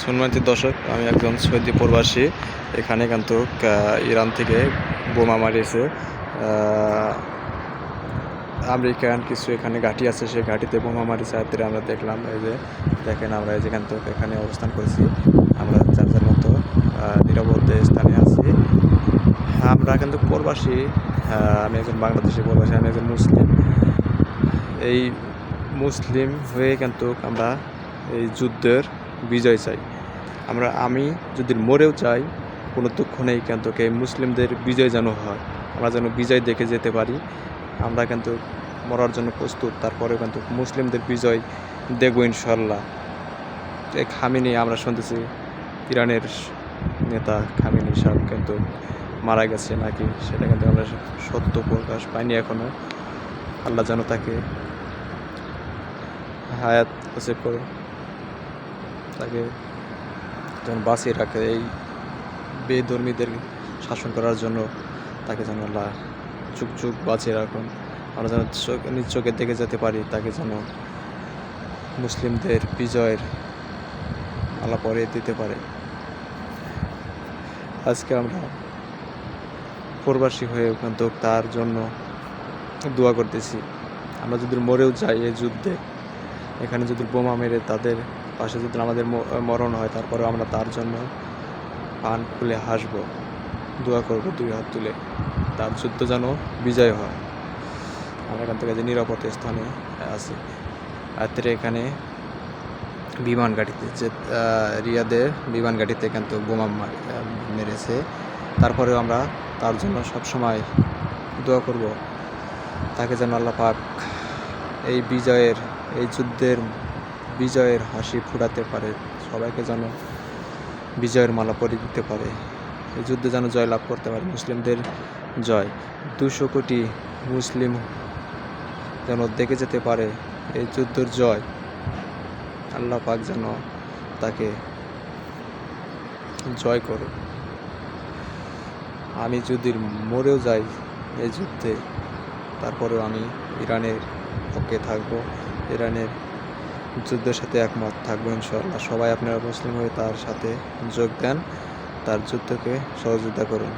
সম্মানিত দর্শক, আমি একজন সৌদি প্রবাসী। এখানে কিন্তু ইরান থেকে বোমা মারিয়েছে আমেরিকান কিছু এখানে ঘাঁটি আছে, সেই ঘাঁটিতে বোমা মারিয়েছে। রাত্রে আমরা দেখলাম, এই যে দেখেন, আমরা এই যে কিন্তু এখানে অবস্থান করেছি। আমরা যার যার মতো নিরাপদ স্থানে আছি। আমরা কিন্তু প্রবাসী। আমি একজন বাংলাদেশি প্রবাসী, আমি একজন মুসলিম। এই মুসলিম হয়ে কিন্তু আমরা এই যুদ্ধের বিজয় চাই। আমি যদি মরেও চাই, কোনো দুঃখ নেই, কিন্তু এই মুসলিমদের বিজয় যেন হয়, আমরা যেন বিজয় দেখে যেতে পারি। আমরা কিন্তু মরার জন্য প্রস্তুত, তারপরেও কিন্তু মুসলিমদের বিজয় দেখব ইনশাল্লাহ। এই খামেনি, আমরা শুনতেছি ইরানের নেতা খামেনি সাহেব কিন্তু মারা গেছে নাকি, সেটা কিন্তু আমরা সত্য প্রকাশ পাইনি এখনও। আল্লাহ যেন তাকে হায়াত নসিব করে, তাকে যেন বাঁচিয়ে রাখে। এই বেধর্মীদের শাসন করার জন্য তাকে যেন আল্লাহ যুগ যুগ বাঁচিয়ে রাখুন। আমরা যেন নিজ চোখে দেখে যেতে পারি, তাকে যেন মুসলিমদের বিজয়ের আল্লাহ পরে দিতে পারে। আজকে আমরা প্রবাসী হয়ে কিন্তু তার জন্য দোয়া করতেছি। আমরা যদি মরেও যাই এই যুদ্ধে, এখানে যদি বোমা মেরে তাদের পাশে যদি আমাদের মরণ হয়, তারপরেও আমরা তার জন্য পান খুলে হাসব, দোয়া করব দুই হাত তুলে, তার যুদ্ধ যেন বিজয় হয়। আমরা এখান থেকে যে নিরাপদ স্থানে আছি। রাত্রে এখানে বিমান ঘাঁটিতে, যে রিয়াদে বিমান ঘাঁটিতে কিন্তু বোমা মেরেছে। তারপরেও আমরা তার জন্য সবসময় দোয়া করব, তাকে যেন আল্লাহ পাক এই বিজয়ের, এই যুদ্ধের বিজয়ের হাসি ফুটাতে পারে, সবাইকে যেন বিজয়ের মালা পরিয়ে দিতে পারে, এই যুদ্ধে যেন জয় লাভ করতে পারে, মুসলিমদের জয়। 200 কোটি মুসলিম যেন দেখে যেতে পারে এই যুদ্ধের জয়। আল্লাহ পাক যেন তাকে জয় করুন। আমি যদি মরেও যাই এই যুদ্ধে, তারপরেও আমি ইরানের পক্ষে থাকবো, ইরানের যুদ্ধের সাথে একমত থাকবো ইনশাআল্লাহ। সবাই আপনারা মুসলিম হয়ে তার সাথে যোগ দেন, তার যুদ্ধকে সহযোগিতা করুন।